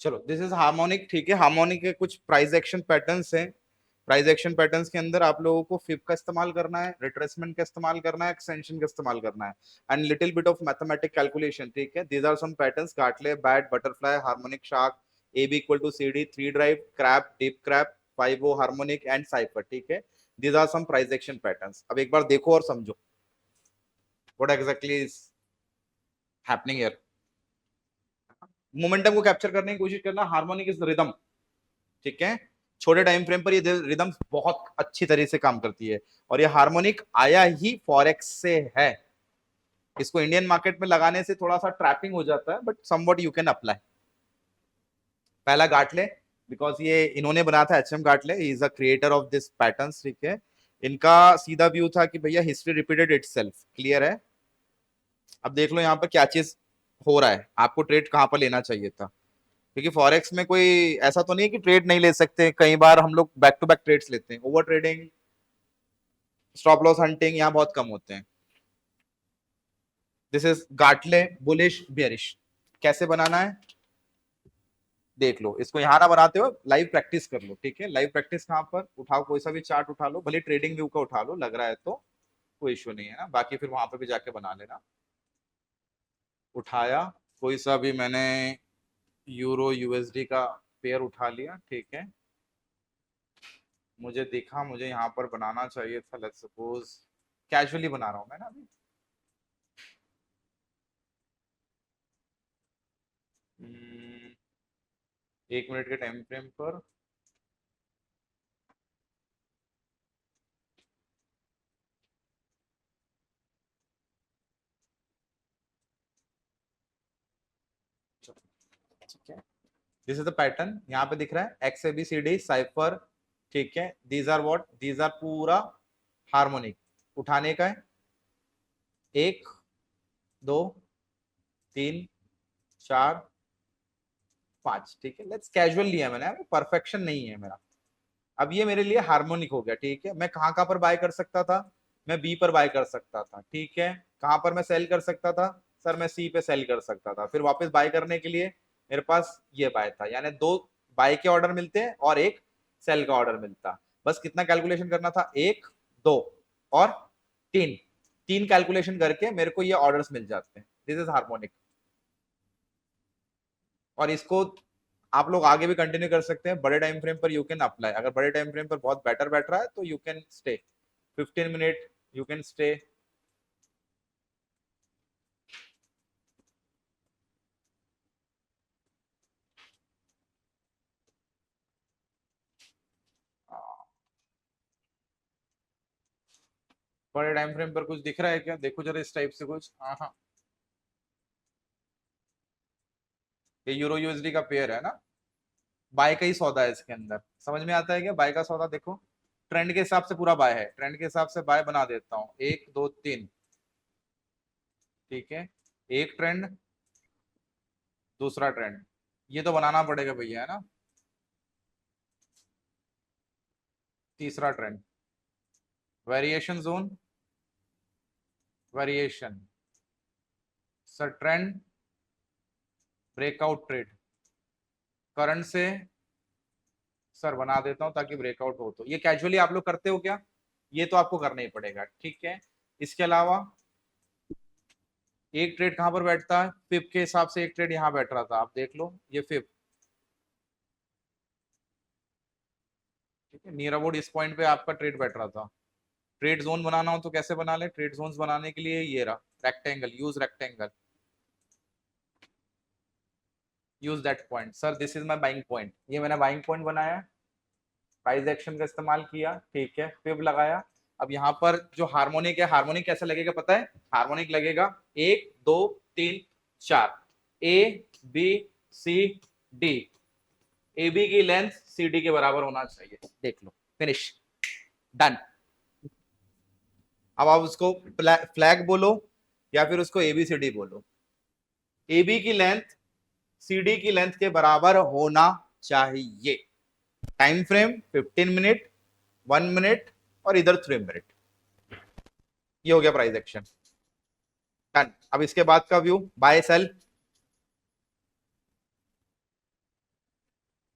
चलो this is harmonic, ठीक है। हार्मोनिक के कुछ प्राइस एक्शन पैटर्न्स हैं। प्राइस एक्शन पैटर्न्स के अंदर आप लोगों को फिब का इस्तेमाल करना है, रिट्रेसमेंट का इस्तेमाल करना है, एक्सटेंशन का इस्तेमाल करना है, and little bit of mathematic calculation, ठीक है। These are some patterns: Gartley, bat, butterfly, harmonic, shark, A B equal to C D, three drive, crab, deep crab, 5-0 harmonic and cypher, ठीक है। These are some price action patterns. अब एक बार देखो और समझो what exactly is happening here. Momentum को capture करने की कोशिश करना। हार्मोनिक इज रिदम, ठीक है। छोटे टाइम फ्रेम पर ये रिदम बहुत अच्छी तरह से काम करती है, और ये हार्मोनिक आया ही फॉरेक्स से है। इसको इंडियन मार्केट में लगाने से थोड़ा सा ट्रैपिंग हो जाता है, but somewhat you can apply. पहला गाटले, बिकॉज ये इन्होंने बनाया था, H M Gartley, he is a creator of this pattern, ठीक है। इनका सीधा व्यू था कि भैया हिस्ट्री रिपीटेड इटसेल्फ, क्लियर है। अब देख लो यहाँ पर क्या चीज हो रहा है, आपको ट्रेड कहां पर लेना चाहिए था, क्योंकि फॉरेक्स में कोई ऐसा तो नहीं है कि ट्रेड नहीं ले सकते। कई बार हम लोग बैक टू बैक ट्रेड्स लेते हैं। Over trading, stop loss hunting यहाँ बहुत कम होते हैं। This is Gartley bullish bearish. कैसे बनाना है देख लो। इसको यहाँ ना बनाते हो, लाइव प्रैक्टिस कर लो, ठीक है। लाइव प्रैक्टिस कहाँ पर उठाओ, कोई सा भी चार्ट उठा लो, भले ट्रेडिंग व्यू का उठा लो, लग रहा है तो कोई इश्यू नहीं है ना। बाकी फिर वहां पर भी जाके बना लेना। उठाया कोई सा भी, मैंने यूरो यूएसडी का पेयर उठा लिया, ठीक है। मुझे दिखा मुझे यहाँ पर बनाना चाहिए था, लेट्स सपोज कैजुअली बना रहा हूँ मैं ना अभी। 1 मिनट के टाइम फ्रेम पर ठीक है। दिस इज द पैटर्न, यहाँ पे दिख रहा है X A B C D cipher, ठीक है। These are what, these are पूरा हार्मोनिक। उठाने का है 1 2 3 4 5, ठीक है। लेट्स कैजुअल लिया मैंने, परफेक्शन नहीं है मेरा। अब ये मेरे लिए हार्मोनिक हो गया, ठीक है। मैं कहाँ कहाँ पर बाय कर सकता था, मैं बी पर बाय कर सकता था, ठीक है। कहाँ पर मैं सेल कर सकता था, सर मैं सी पे सेल कर सकता था। फिर वापस बाय करने के लिए मेरे पास ये बाय था, यानी दो बाय के ऑर्डर मिलते हैं और एक सेल का ऑर्डर मिलता। बस कितना कैलकुलेशन करना था, 1 2 और 3, 3 कैलकुलेशन करके मेरे को ये ऑर्डर्स मिल जाते हैं। This is harmonic. और इसको आप लोग आगे भी कंटिन्यू कर सकते हैं। बड़े टाइम फ्रेम पर यू कैन अप्लाई। अगर बड़े टाइम फ्रेम पर बहुत बेटर बैठ रहा है तो you can stay 15 minute, you can stay. बड़े टाइम फ्रेम पर कुछ दिख रहा है क्या, देखो जरा इस टाइप से कुछ। हाँ हाँ, ये यूरो यूएसडी का पेयर है ना, बाय का ही सौदा है इसके अंदर। समझ में आता है क्या, बाय का सौदा देखो। ट्रेंड के हिसाब से पूरा बाय है, ट्रेंड के हिसाब से बाय बना देता हूँ, 1 2 3, ठीक है। एक ट्रेंड, दूसरा ट्रेंड, ये तो बनाना पड़ेगा भैया, है ना। तीसरा trend, variation zone, variation, sir trend, breakout trade, current से सर बना देता हूं ताकि ब्रेकआउट हो। तो ये कैजुअली आप लोग करते हो क्या, ये तो आपको करना ही पड़ेगा, ठीक है। इसके अलावा एक ट्रेड कहां पर बैठता है, फिप के हिसाब से एक ट्रेड यहां बैठ रहा था, आप देख लो ये फिप, ठीक है। नियर अबाउट इस पॉइंट पे आपका ट्रेड बैठ रहा था। ट्रेड जोन बनाना हो तो कैसे बना ले, ट्रेड जोन्स बनाने के लिए ये रहा rectangle, use rectangle, use that point. Sir this is my buying point, ये मैंने बाइंग पॉइंट बनाया, प्राइस एक्शन का इस्तेमाल किया, ठीक है, फिब लगाया। अब यहाँ पर जो हार्मोनिक है, हार्मोनिक कैसे लगेगा पता है, हार्मोनिक लगेगा 1 2 3 4, A B C D, A B की लेंथ सी डी के बराबर होना चाहिए, देख लो, फिनिश, डन। अब आप उसको फ्लैग बोलो या फिर उसको एबीसीडी बोलो। ए बी की लेंथ सी डी की लेंथ के बराबर होना चाहिए। टाइम फ्रेम 15 मिनट, 1 मिनट, और इधर 3 मिनट। ये हो गया प्राइस एक्शन, डन। अब इसके बाद का व्यू, बाय सेल,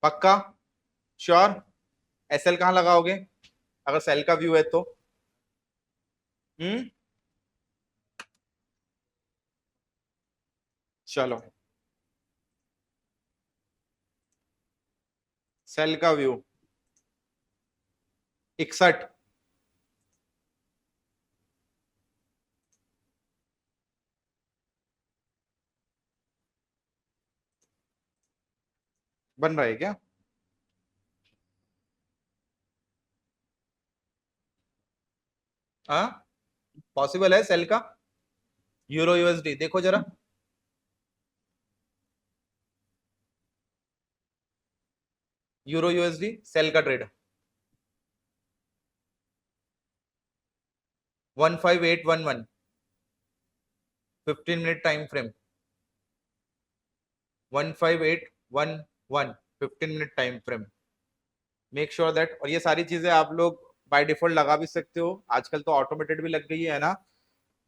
पक्का? श्योर? एसएल कहां लगाओगे अगर सेल का व्यू है तो? हम्म, चलो सेल का व्यू 61 बन रहा है क्या? हाँ, पॉसिबल है सेल का। यूरो यूएसडी देखो जरा। यूरो यूएसडी सेल का trade 15811, 15 minute time frame 15811, 15 minute time frame. Make sure that, और ये सारी चीजें आप लोग बाय डिफॉल्ट लगा भी सकते हो, आजकल तो ऑटोमेटेड भी लग गई है ना,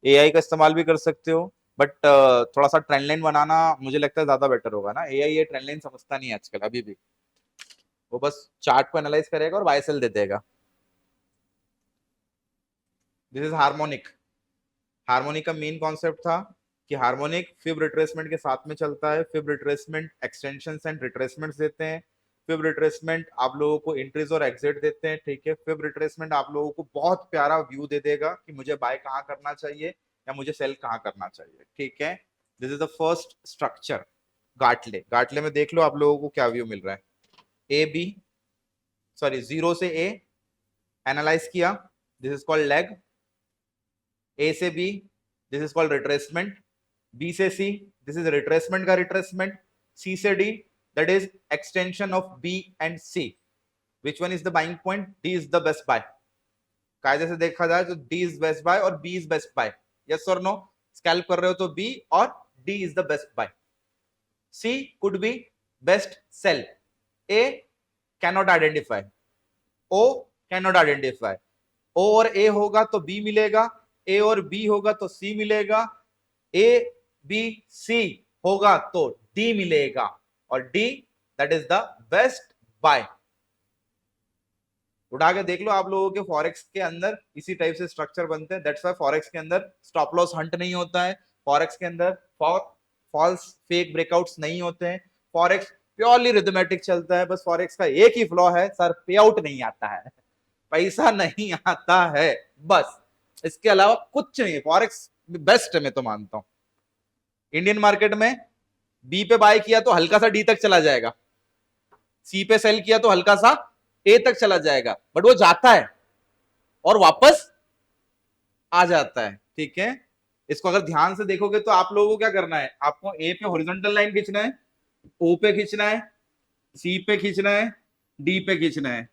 एआई का इस्तेमाल भी कर सकते हो। बट थोड़ा सा ट्रेंड लाइन बनाना मुझे लगता है ज्यादा बेटर होगा ना, एआई ये ट्रेंड लाइन समझता नहीं है आजकल अभी भी, वो बस चार्ट को एनालाइज करेगा और बाय सेल दे देगा। This is harmonic. हार्मोनिक का मेन कॉन्सेप्ट था कि हार्मोनिक फिब रिट्रेसमेंट के साथ में चलता है, fib retracement extension and retracement देते हैं, फिब रिट्रेसमेंट आप लोगों को एंट्रीज और एग्जिट देते हैं, ठीक है। फिब रिट्रेसमेंट आप लोगों को बहुत प्यारा व्यू दे देगा कि मुझे बाय कहाँ करना चाहिए या मुझे सेल कहाँ करना चाहिए, ठीक है। This is the first structure. Gartley, Gartley में देख लो आप लोगों को क्या व्यू मिल रहा है। ए बी, सॉरी जीरो से ए एनालाइज किया, this is called leg. A से B, this is called retracement. B से सी, दिस इज रिट्रेसमेंट का रिट्रेसमेंट। सी से D, that is extension of B and C. Which one is the buying point? D is the best buy. कायदे से देखा जाए तो D is best buy और B is best buy. Yes और no? Scalp कर रहे हो तो बी और D is the best buy. C could be best sell. A cannot identify, O cannot identify. O और ए होगा तो बी मिलेगा, ए और बी होगा तो सी मिलेगा, ए बी सी होगा तो डी मिलेगा, और D that is the best buy. उठा के देख लो आप लोगों के फॉरेक्स के अंदर इसी टाइप से स्ट्रक्चर बनते हैं। दैट्स व्हाई फॉरेक्स के अंदर स्टॉप लॉस हंट नहीं होता है, फॉरेक्स के अंदर फॉल्स फेक ब्रेकआउट्स नहीं होते हैं, फॉरेक्स प्योरली रिथमेटिक चलता है। बस फॉरेक्स का एक ही फ्लॉ है सर, पे आउट नहीं आता है, पैसा नहीं आता है, बस इसके अलावा कुछ नहीं है। फॉरेक्स बेस्ट है, मैं तो मानता हूं। इंडियन मार्केट में बी पे बाय किया तो हल्का सा डी तक चला जाएगा, सी पे सेल किया तो हल्का सा ए तक चला जाएगा, बट वो जाता है और वापस आ जाता है, ठीक है। इसको अगर ध्यान से देखोगे तो आप लोगों को क्या करना है, आपको ए पे हॉरिजॉन्टल लाइन खींचना है, ओ पे खींचना है, सी पे खींचना है, डी पे खींचना है।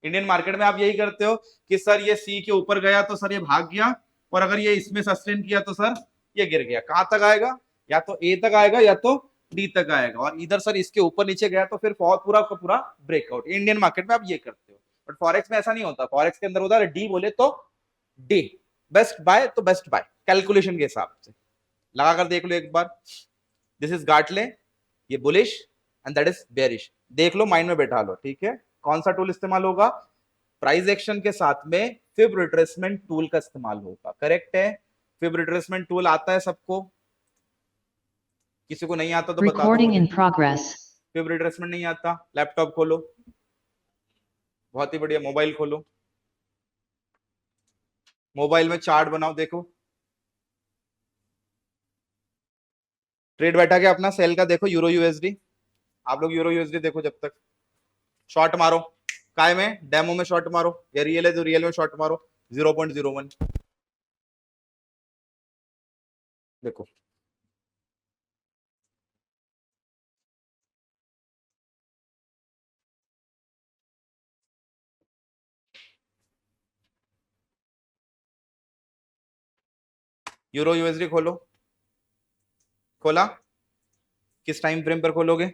इंडियन मार्केट में आप यही करते हो कि सर ये सी के ऊपर गया तो सर ये भाग गया, और अगर ये इसमें सस्टेन किया तो सर ये गिर गया। कहां तक आएगा? या तो ए तक आएगा या तो डी तक आएगा, और इधर सर इसके ऊपर नीचे गया तो फिर पूरा का पूरा ब्रेकआउट। इंडियन मार्केट में आप ये करते हो, बट फॉरेक्स में ऐसा नहीं होता। फॉरेक्स के अंदर होता है डी बोले तो डी, बेस्ट बाय तो बेस्ट बाय, कैलकुलेशन के हिसाब से। लगा कर देख लो एक बार। दिस इज गाटले, ये bullish and that is bearish. देख लो, माइंड में बैठा लो, ठीक है। कौन सा टूल इस्तेमाल होगा? प्राइस एक्शन के साथ में फिब रिट्रेसमेंट टूल का इस्तेमाल होगा, करेक्ट है। फिब रिट्रेसमेंट टूल आता है सबको? किसी को नहीं आता तो बता दो मुझे। फिब रिट्रेसमेंट नहीं आता, लैपटॉप खोलो, बहुत ही बढ़िया, मोबाइल खोलो, मोबाइल में चार्ट बनाओ, देखो ट्रेड बैठा के अपना सेल का देखो, यूरो यूएसडी। आप लोग यूरो यूएसडी देखो जब तक, शॉर्ट मारो, काय में डेमो में शॉर्ट मारो, या रियल है तो रियल में शॉर्ट मारो। 0.01 देखो, यूरो यूएसडी खोलो, खोला? किस टाइम फ्रेम पर खोलोगे?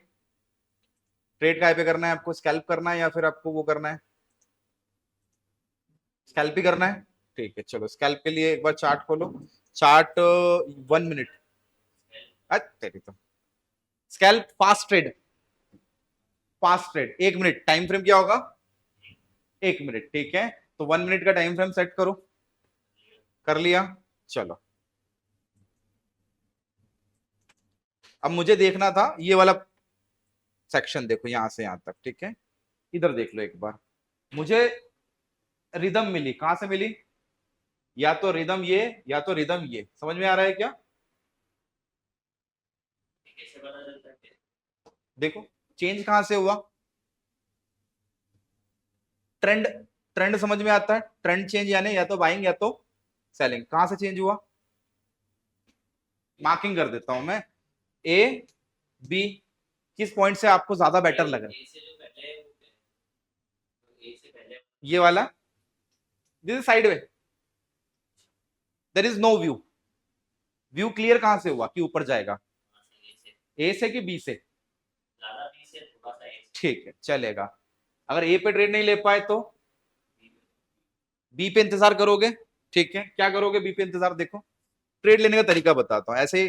ट्रेड काय पे करना है आपको? स्कैल्प करना है या फिर आपको वो करना है, स्कैल्प ही करना है? ठीक है, चलो स्कैल्प के लिए एक बार चार्ट खोलो। चार्ट 1 मिनट, तेरी तो scalp fast trade, fast trade 1 minute time frame क्या होगा? 1 मिनट, ठीक है। तो 1 मिनट का टाइम फ्रेम सेट करो, कर लिया। चलो अब मुझे देखना था ये वाला सेक्शन, देखो यहां से यहां तक, ठीक है। इधर देख लो एक बार, मुझे रिदम मिली, कहां से मिली? या तो रिदम ये, या तो रिदम ये, समझ में आ रहा है क्या? देखो चेंज कहां से हुआ, ट्रेंड, ट्रेंड समझ में आता है, ट्रेंड चेंज यानी या तो बाइंग या तो सेलिंग, कहां से चेंज हुआ? मार्किंग कर देता हूं मैं, ए बी, किस पॉइंट से आपको ज्यादा बेटर लग रहा है? ये वाला, this is side way, there is no view, view clear कहां से हुआ कि ऊपर जाएगा? ए से कि बी से? ठीक है चलेगा। अगर ए पे ट्रेड नहीं ले पाए तो बी पे इंतजार करोगे, ठीक है। क्या करोगे बी पे इंतजार? देखो ट्रेड लेने का तरीका बताता हूं, ऐसे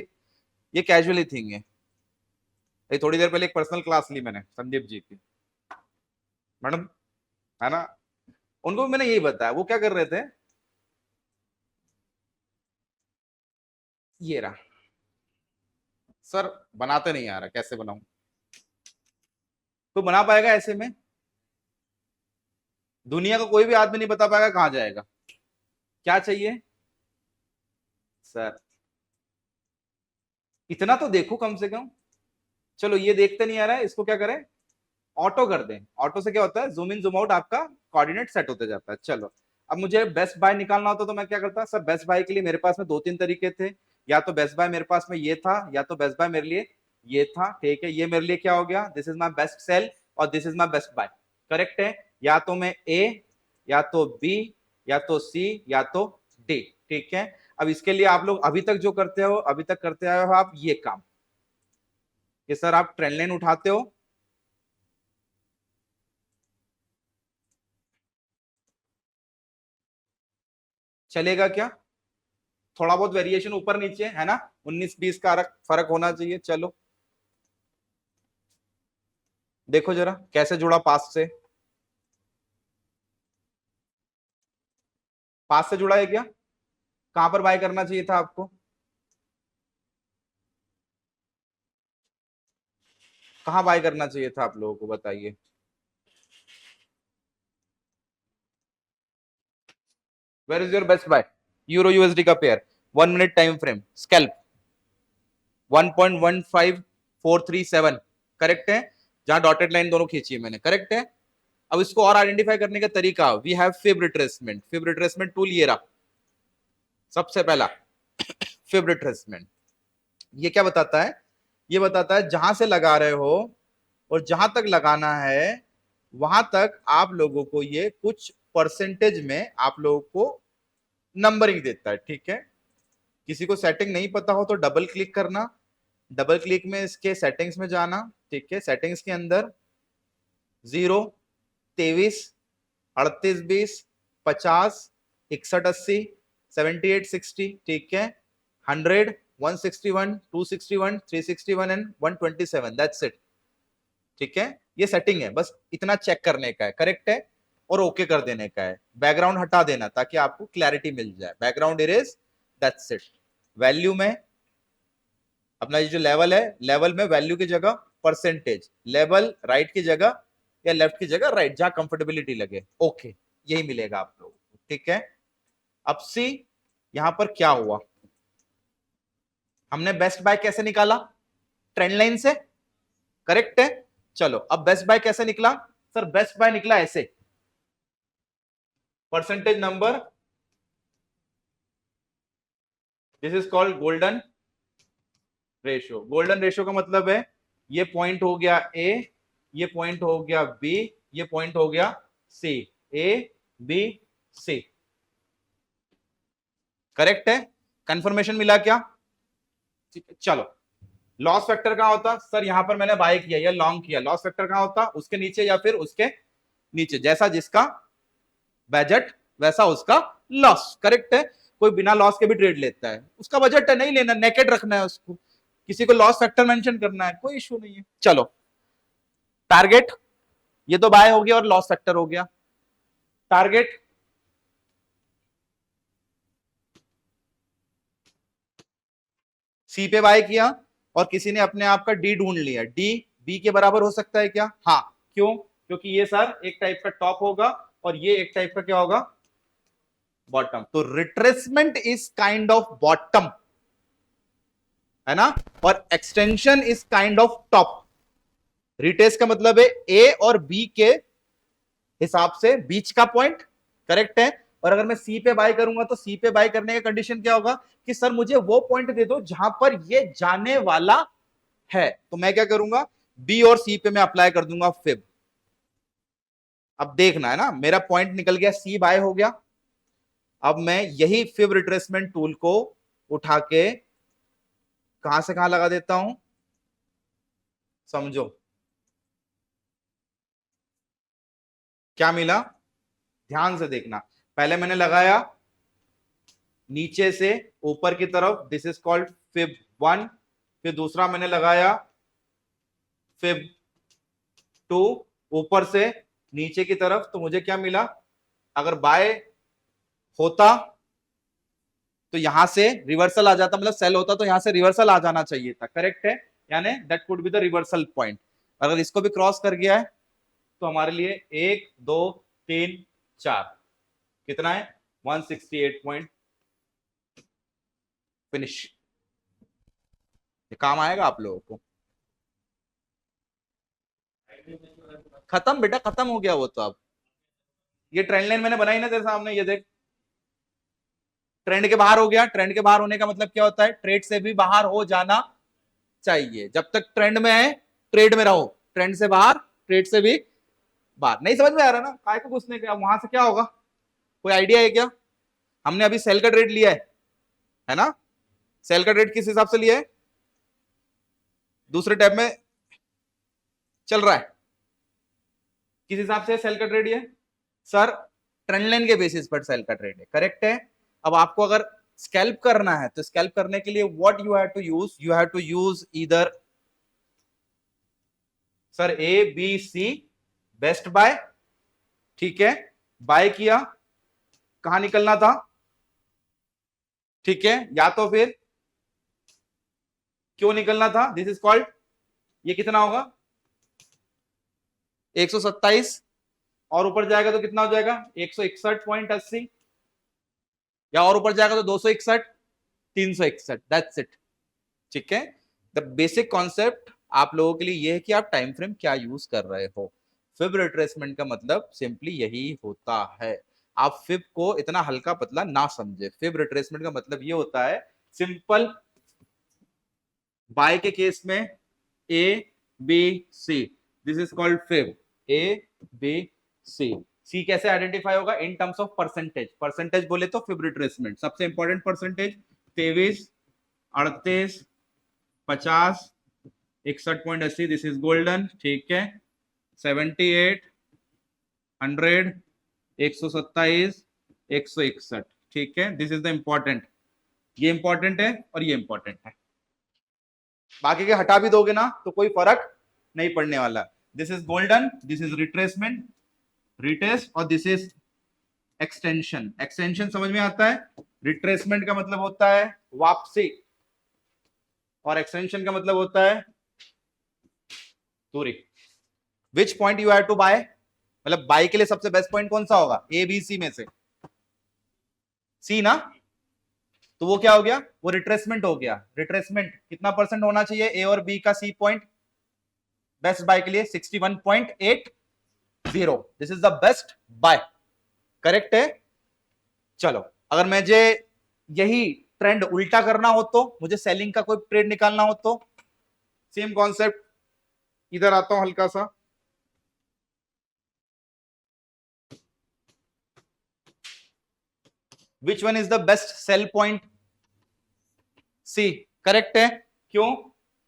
ये कैजुअली थिंग है। ये थोड़ी देर पहले एक पर्सनल क्लास ली मैंने संदीप जी की, मैडम है ना, उनको मैंने यही बताया, वो क्या कर रहे थे, ये रहा सर, बनाते नहीं आ रहा, कैसे बनाऊं? तो बना पाएगा ऐसे में? दुनिया का कोई भी आदमी नहीं बता पाएगा कहां जाएगा। क्या चाहिए सर? इतना तो देखो कम से कम। चलो ये देखते नहीं आ रहा है, इसको क्या करें, ऑटो कर दें। ऑटो से क्या होता है, जूम इन जूम आउट, आपका कोऑर्डिनेट सेट होते जाता है। चलो अब मुझे बेस्ट बाय निकालना होता तो मैं क्या करता सर? बेस्ट बाय के लिए मेरे पास में 2-3 तरीके थे, या तो बेस्ट बाय मेरे पास में ये था, या तो बेस्ट बाय मेरे लिए ये था, ठीक है। ये मेरे लिए क्या हो गया, this is my best sell और this is my best buy, correct है। या तो मैं ए, या तो बी, या तो सी, या तो डी, ठीक है। अब इसके लिए आप लोग अभी तक जो करते हो, अभी तक करते आए हो आप ये काम, कि सर आप ट्रेंड लाइन उठाते हो, चलेगा क्या? थोड़ा बहुत वेरिएशन ऊपर नीचे है ना, 19-20 का फर्क होना चाहिए। चलो देखो जरा कैसे जुड़ा पास से, पास से जुड़ा है क्या? कहां पर बाय करना चाहिए था आपको? कहां बाय करना चाहिए था आप लोगों को, बताइए। Where is your best buy? Euro USD का pair, 1 minute time frame, scalp 1.15437, correct है। जहां डॉटेड लाइन दोनों खींची है मैंने, करेक्ट है। अब इसको और आइडेंटिफाई करने का तरीका, we have fib retracement, fib retracement tool ये रहा सबसे पहला, फिब रिट्रेसमेंट। ये क्या बताता है? ये बताता है जहां से लगा रहे हो और जहां तक लगाना है वहां तक आप लोगों को ये कुछ परसेंटेज में आप लोगों को नंबरिंग देता है, ठीक है। किसी को सेटिंग नहीं पता हो तो डबल क्लिक करना, डबल क्लिक में इसके सेटिंग्स में जाना, ठीक है। सेटिंग्स के अंदर 0, 23, 38, 20, 50, 61, 80, 78, 60, ठीक है, 100, 161, 261, 361 एंड 127, दैट्स इट, ठीक है। ये सेटिंग है, बस इतना चेक करने का है, करेक्ट है, और ओके कर देने का है। बैकग्राउंड हटा देना ताकि आपको क्लैरिटी मिल जाए, background erase, that's it. Value में अपना ये जो लेवल है, लेवल में वैल्यू की जगह परसेंटेज, लेवल राइट की जगह या लेफ्ट की जगह राइट, जहां कंफर्टेबिलिटी लगे, ओके, यही मिलेगा आप लोगों को, ठीक है। अब सी, यहां पर क्या हुआ, हमने बेस्ट बाय कैसे निकाला? ट्रेंड लाइन से, करेक्ट है। चलो अब बेस्ट बाय कैसे निकला? सर बेस्ट बाय निकला ऐसे, percentage number, this is called golden ratio. Golden ratio का मतलब है ये पॉइंट हो गया ए, ये पॉइंट हो गया बी, ये पॉइंट हो गया सी, ए बी सी, करेक्ट है। कंफर्मेशन मिला क्या? चलो लॉस फैक्टर कहां होता? सर यहां पर मैंने बाय किया या लॉन्ग किया, लॉस फैक्टर कहां होता? उसके नीचे या फिर उसके नीचे, जैसा जिसका बजट वैसा उसका लॉस, करेक्ट है। कोई बिना लॉस के भी ट्रेड लेता है, उसका बजट है नहीं लेना, नेकेड रखना है उसको, किसी को लॉस फैक्टर मेंशन करना है, कोई इश्यू नहीं है। चलो टारगेट, ये तो बाय हो गया और लॉस फैक्टर हो गया। टारगेट सी पे बाय किया और किसी ने अपने आप का डी ढूंढ लिया, डी बी के बराबर हो सकता है क्या? हाँ, क्यों? क्योंकि ये सर एक टाइप का टॉप होगा और ये एक टाइप का क्या होगा? बॉटम। तो retracement is kind of bottom, है ना, और extension is kind of top. Retrace का मतलब है ए और बी के हिसाब से बीच का पॉइंट, करेक्ट है। और अगर मैं सी पे बाय करूंगा तो सी पे बाय करने का कंडीशन क्या होगा कि सर मुझे वो पॉइंट दे दो जहां पर ये जाने वाला है। तो मैं क्या करूंगा, बी और सी पे मैं अप्लाई कर दूंगा फिब। अब देखना है ना, मेरा पॉइंट निकल गया, सी बाय हो गया। अब मैं यही फिब रिट्रेसमेंट टूल को उठा के कहां से कहां लगा देता हूं, समझो क्या मिला, ध्यान से देखना। पहले मैंने लगाया नीचे से ऊपर की तरफ, दिस इज कॉल्ड फिब 1। फिर दूसरा मैंने लगाया फिब 2 ऊपर से नीचे की तरफ, तो मुझे क्या मिला, अगर बाय होता तो यहां से रिवर्सल आ जाता, मतलब सेल होता तो यहां से रिवर्सल आ जाना चाहिए था, करेक्ट है, यानी that could be the reversal point. अगर इसको भी क्रॉस कर गया है तो हमारे लिए 1 2 3 4 कितना है, 168 पॉइंट, फिनिश। ये काम आएगा आप लोगों को। खत्म बेटा, खत्म हो गया वो तो। अब ये ट्रेंड लाइन मैंने बनाई ना तेरे सामने, ये देख, ट्रेंड के बाहर हो गया। ट्रेंड के बाहर होने का मतलब क्या होता है, ट्रेड से भी बाहर हो जाना चाहिए। जब तक ट्रेंड में है ट्रेड में रहो, ट्रेंड से बाहर ट्रेड से भी बाहर। नहीं समझ में आ रहा ना, काय को घुसने का, वहां से क्या होगा, कोई आइडिया है क्या? हमने अभी सेल का ट्रेड लिया है ना, सेल का ट्रेड किस हिसाब से लिया है, दूसरे टैब में चल रहा है, किस हिसाब से सेल का ट्रेड ये सर, ट्रेंड लाइन के बेसिस पर सेल का ट्रेड है, करेक्ट है। अब आपको अगर स्कैल्प करना है तो स्कैल्प करने के लिए what you have to use either sir A B C, best buy, ठीक है, बाय किया, कहां निकलना था, ठीक है, या तो फिर क्यों निकलना था, दिस इज कॉल्ड, ये कितना होगा 127, और ऊपर जाएगा तो कितना हो जाएगा 161.80, या और ऊपर जाएगा तो 261, 361, दैट्स इट, ठीक है। द बेसिक कॉन्सेप्ट आप लोगों के लिए यह है कि आप टाइम फ्रेम क्या यूज कर रहे हो। फिब रिट्रेसमेंट का मतलब सिंपली यही होता है। आप फिब को इतना हल्का पतला ना समझे। फिब रिट्रेसमेंट का मतलब ये होता है, सिंपल बाय के केस में A B C, this is called fib, A B C. C कैसे आइडेंटिफाई होगा, in terms of percentage. Percentage बोले तो फिब रिट्रेसमेंट सबसे important percentage 23, 38, 50, 61.80, this is golden, ठीक है, 78, 100, 127, 161, ठीक है, दिस इज द इंपॉर्टेंट। ये इंपॉर्टेंट है और ये इंपॉर्टेंट है, बाकी के हटा भी दोगे ना तो कोई फर्क नहीं पड़ने वाला। This is golden, this is retracement, retest, और दिस इज एक्सटेंशन। एक्सटेंशन समझ में आता है, रिट्रेसमेंट का मतलब होता है वापसी और एक्सटेंशन का मतलब होता है दूरी। Which point you have to buy, मतलब बाय के लिए सबसे बेस्ट पॉइंट कौन सा होगा, ए बी सी में से सी ना, तो वो क्या हो गया, वो रिट्रेसमेंट हो गया। रिट्रेसमेंट कितना परसेंट होना चाहिए ए और बी का सी पॉइंट बेस्ट बाय के लिए 61.80, this is the best buy, correct है। चलो अगर मुझे यही ट्रेंड उल्टा करना हो तो, मुझे सेलिंग का कोई ट्रेड निकालना हो तो सेम कॉन्सेप्ट, इधर आता हूं हल्का सा, which one is the best sell point, C, correct है। क्यों,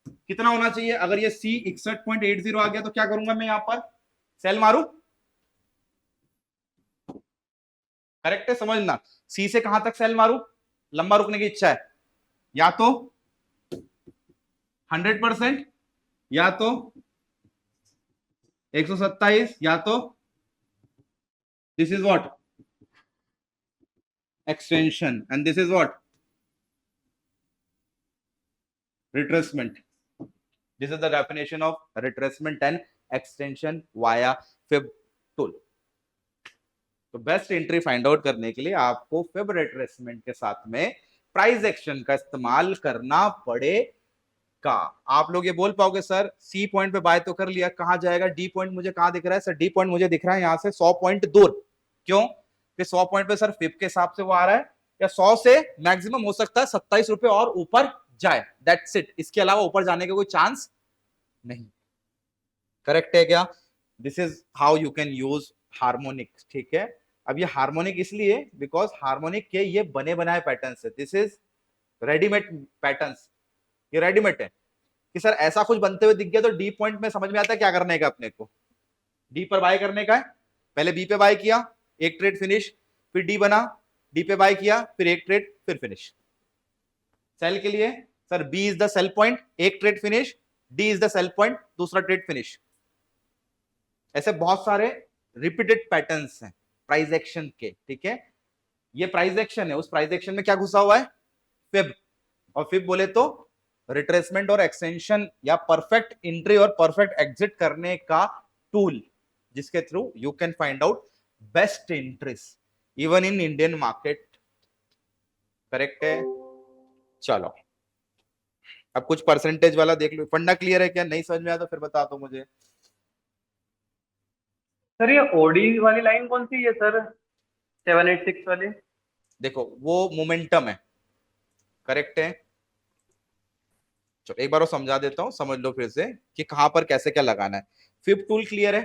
कितना होना चाहिए, अगर ये सी 61.80 आ गया तो क्या करूंगा मैं यहां पर, सेल मारू, करेक्ट है, समझना, सी से कहां तक सेल मारू, लंबा रुकने की इच्छा है, या तो 100% या तो 127 या तो this is what extension and this is what retracement. This is the definition of retracement and extension via fib tool. तो बेस्ट एंट्री फाइंड आउट करने के लिए आपको फिब रिट्रेसमेंट के साथ में प्राइस एक्शन का इस्तेमाल करना पड़ेगा। आप लोग ये बोल पाओगे सर सी पॉइंट पे बाय तो कर लिया, कहां जाएगा? डी पॉइंट मुझे कहां दिख रहा है? सर डी पॉइंट मुझे दिख रहा है यहां से 100 पॉइंट दूर। क्यों? कि 100 पॉइंट पे सर फिब के हिसाब से वो आ रहा है, या 100 से मैक्सिमम हो सकता है 27 रुपए और ऊपर जाए, दैट्स इट। इसके अलावा ऊपर जाने का कोई चांस नहीं। करेक्ट है क्या? This is how you can use harmonic. ठीक है, अब ये हार्मोनिक इसलिए बिकॉज हार्मोनिक के ये बने बनाए पैटर्न्स है, दिस इज रेडीमेड पैटर्न्स। ये रेडीमेड है कि सर ऐसा कुछ बनते हुए दिख गया तो डी पॉइंट में समझ में आता है क्या करने का अपने को। डी पर बाय करने का है, पहले बी पे बाय किया, एक ट्रेड फिनिश, फिर डी बना, डी पे बाय किया, फिर एक ट्रेड, फिर फिनिश। सेल के लिए sir B is the sell point, एक trade finish, D is the sell point, दूसरा ट्रेड फिनिश। ऐसे बहुत सारे रिपीटेड पैटर्न्स हैं प्राइस एक्शन के। ठीक है, ये प्राइस एक्शन है, उस प्राइस एक्शन में क्या घुसा हुआ है? फिब। और फिब बोले तो रिट्रेसमेंट और एक्सटेंशन या परफेक्ट एंट्री और परफेक्ट एग्जिट करने का टूल, जिसके through you can find out best entries even in Indian market. Correct है? चलो अब कुछ परसेंटेज वाला देख लो। फंडा क्लियर है क्या? नहीं समझ में आया तो फिर बता दो मुझे। सर ये ओडी वाली लाइन कौन सी है सर, 786 वाली? देखो वो मोमेंटम है। करेक्ट है? चलो एक बार वो समझा देता हूं, समझ लो फिर से कि कहां पर कैसे क्या लगाना है। फिफ्थ टूल क्लियर है?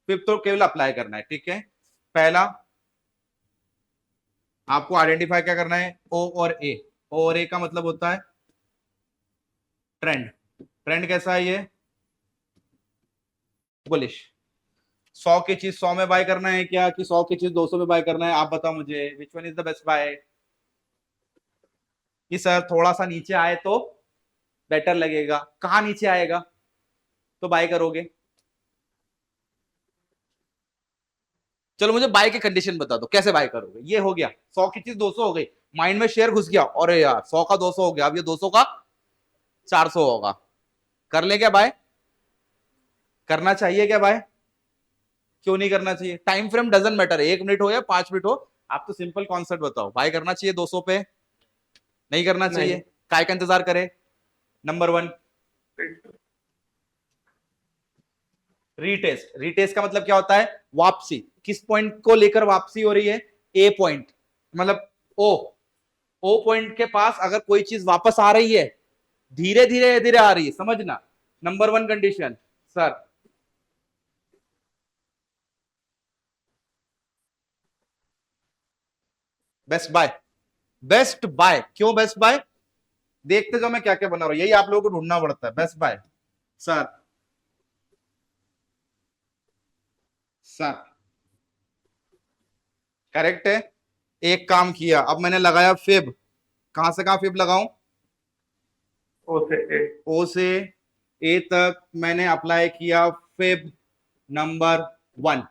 फिफ्थ टूल केवल अप्लाई करना है। ठीक है, पहला आपको आइडेंटिफाई क्या करना है? ओ और ए। ओ और ए का मतलब होता है ट्रेंड। ट्रेंड कैसा है? ये बुलिश। 100 की चीज 100 में बाय करना है क्या, कि 100 की चीज 200 में बाय करना है? आप बताओ मुझे, which one is the best buy? कि सर थोड़ा सा नीचे आए तो बेटर लगेगा। कहां नीचे आएगा तो बाय करोगे? चलो मुझे बाय की कंडीशन बता दो, कैसे बाय करोगे? ये हो गया 100 की चीज 200 हो गई, माइंड में शेयर घुस गया, अरे यार 100 का 200 हो गया, अब ये 200 का 400 होगा। कर ले क्या बाय? करना चाहिए क्या बाय? क्यों नहीं करना चाहिए? Time frame doesn't matter, 1 minute हो या 5 मिनट हो, आप तो सिंपल कॉन्सेप्ट बताओ। बाय करना चाहिए 200 पे? नहीं करना चाहिए? नहीं। काय का इंतजार करे? Number 1 retest. रीटेस्ट का मतलब क्या होता है? वापसी। किस पॉइंट को लेकर वापसी हो रही है? ए पॉइंट, मतलब ओ। ओ पॉइंट के पास अगर कोई चीज वापस आ रही है, धीरे धीरे धीरे आ रही है, समझना। Number 1 condition sir best buy. Best buy क्यों बेस्ट बाय? देखते जाओ मैं क्या क्या बना रहा हूं, यही आप लोगों को ढूंढना पड़ता है। Best buy sir, sir correct है। एक काम किया, अब मैंने लगाया फिब। कहां से कहां फिब लगाऊं? ओ से ए। ओ से ए तक मैंने अप्लाई किया फिब नंबर 1।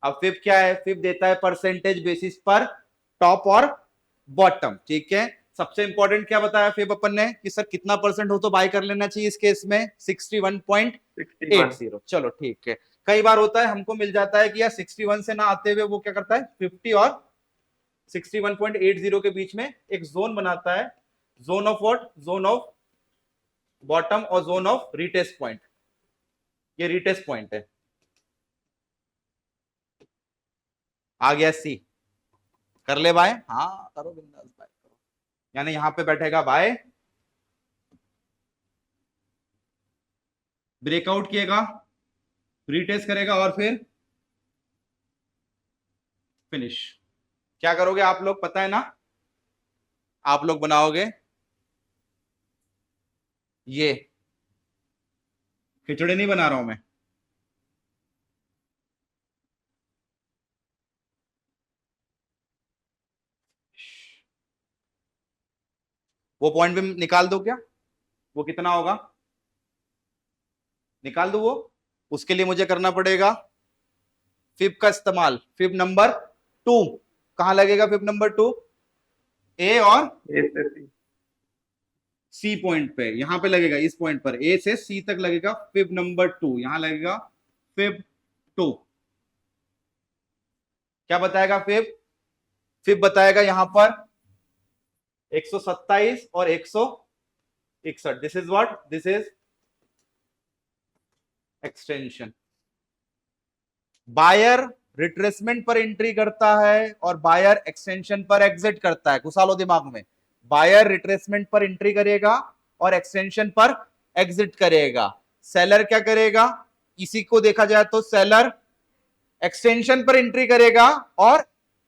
अब फिब क्या है? फिब देता है परसेंटेज बेसिस पर टॉप और बॉटम। ठीक है, सबसे इंपॉर्टेंट क्या बताया फिब अपन ने, कि सर कितना परसेंट हो तो बाय कर लेना चाहिए इस केस में? 61। 61.80। चलो ठीक है, कई बार होता है हमको मिल जाता है कि यार 61 से ना आते हुए वो क्या करता है 50 और 61.80 के बीच में एक जोन बनाता है। Zone of what? Zone of bottom और जोन ऑफ रीटेस्ट पॉइंट। ये रीटेस्ट पॉइंट है। आ गया सी। कर ले बाय? हाँ करो बिंदास बाय करो। यानी यहां पे बैठेगा बाय, ब्रेकआउट किएगा, रीटेस्ट करेगा और फिर फिनिश। क्या करोगे आप लोग पता है ना? आप लोग बनाओगे ये, खिचड़ी नहीं बना रहा हूं मैं। वो पॉइंट भी निकाल दो क्या? वो कितना होगा, निकाल दो वो। उसके लिए मुझे करना पड़ेगा फिब का इस्तेमाल। फिब नंबर 2 कहां लगेगा, फिब नंबर 2 ए और ए से सी। सी पॉइंट पे, यहां पे लगेगा, इस पॉइंट पर ए से सी तक लगेगा फिब नंबर 2, यहां लगेगा फिब 2। क्या बताएगा फिब, फिब बताएगा यहां पर 127 और 161। This is what, this is extension. Buyer retracement पर एंट्री करता है और बायर एक्सटेंशन पर एग्जिट करता है, घुसा लो दिमाग में। बायर रिट्रेसमेंट पर एंट्री करेगा और एक्सटेंशन पर एग्जिट करेगा। सेलर क्या करेगा, इसी को देखा जाए तो सेलर एक्सटेंशन पर एंट्री करेगा और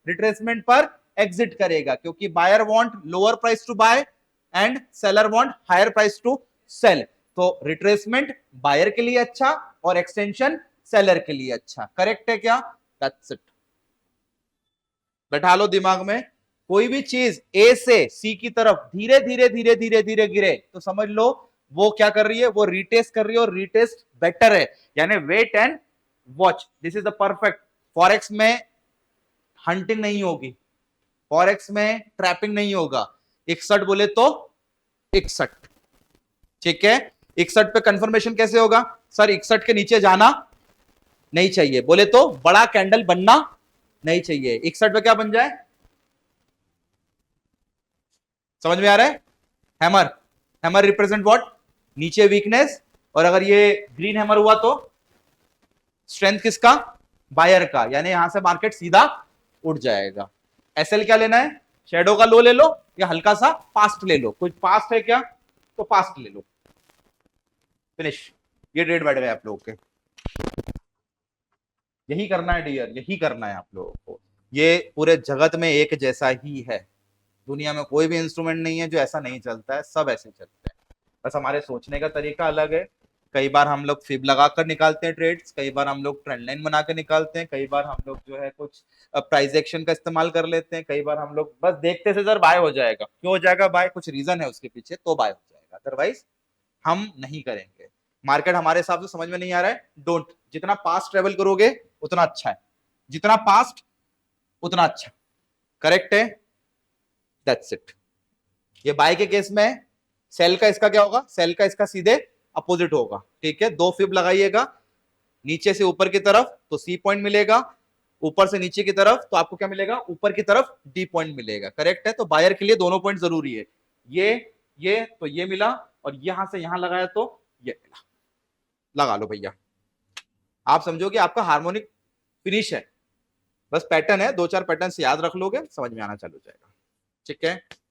रिट्रेसमेंट पर एग्जिट करेगा, क्योंकि buyer want lower price to buy and seller want higher price to sell. तो रिट्रेसमेंट बायर के लिए अच्छा और एक्सटेंशन सेलर के लिए अच्छा। करेक्ट है क्या, दैट्स इट। बैठा लो दिमाग में। कोई भी चीज ए से सी की तरफ धीरे धीरे धीरे धीरे धीरे गिरे तो समझ लो वो क्या कर रही है, वो रीटेस्ट कर रही है और रीटेस्ट बेटर है, यानी wait and watch. This is the perfect. Forex में हंटिंग नहीं होगी, फॉरेक्स में ट्रैपिंग नहीं होगा। 61 बोले तो 61, ठीक है। 61 पे कंफर्मेशन कैसे होगा, सर 61 के नीचे जाना नहीं चाहिए, बोले तो बड़ा कैंडल बनना नहीं चाहिए। 61 पे क्या बन जाए, समझ में आ रहा है, हैमर। हैमर रिप्रेजेंट व्हाट, नीचे वीकनेस, और अगर ये ग्रीन हैमर हुआ तो स्ट्रेंथ किसका, बायर का, यानी यहां से मार्केट सीधा उठ जाएगा। एसएल क्या लेना है, शेडो का लो ले लो या हल्का सा पास्ट ले लो, कुछ पास्ट है क्या तो पास्ट ले लो, फिनिश। ये ट्रेड बैठ गए आप लोगों के। यही करना है डियर, यही करना है आप लोगों को। ये पूरे जगत में एक जैसा ही है, दुनिया में कोई भी इंस्ट्रूमेंट नहीं है जो ऐसा नहीं चलता है, सब ऐसे चलते हैं, बस हमारे सोचने का तरीका अलग है। कई बार हम लोग फिब लगाकर निकालते हैं ट्रेड्स, कई बार हम लोग ट्रेंड लाइन बनाकर निकालते हैं, कई बार हम लोग जो है कुछ प्राइस एक्शन का इस्तेमाल कर लेते हैं, कई बार हम लोग बस देखते से सर बाय हो जाएगा, क्यों हो जाएगा बाय, कुछ रीजन है उसके पीछे तो बाय हो जाएगा, अदरवाइज हम नहीं करेंगे। मार्केट हमारे हिसाब से समझ में नहीं आ रहा है, डोंट। जितना पास्ट ट्रेवल करोगे उतना अच्छा है, जितना पास्ट उतना अच्छा। करेक्ट है, दैट्स इट। ये बाय के केस में सेल का इसका क्या होगा, सेल का इसका सीधे अपोजिट होगा, ठीक है। 2 फिब लगाइएगा, नीचे से ऊपर की तरफ तो सी पॉइंट मिलेगा, ऊपर से नीचे की तरफ तो आपको क्या मिलेगा, ऊपर की तरफ डी पॉइंट मिलेगा। करेक्ट है, तो बायर के लिए दोनों पॉइंट जरूरी है। ये तो ये मिला और यहां से यहां लगाया तो ये मिला, लगा लो भैया। आप समझो कि आपका हार्मोनिक फिनिश है, बस पैटर्न है, 2-4 पैटर्न से याद रख लोगे, समझ में आना चालू हो जाएगा, ठीक है।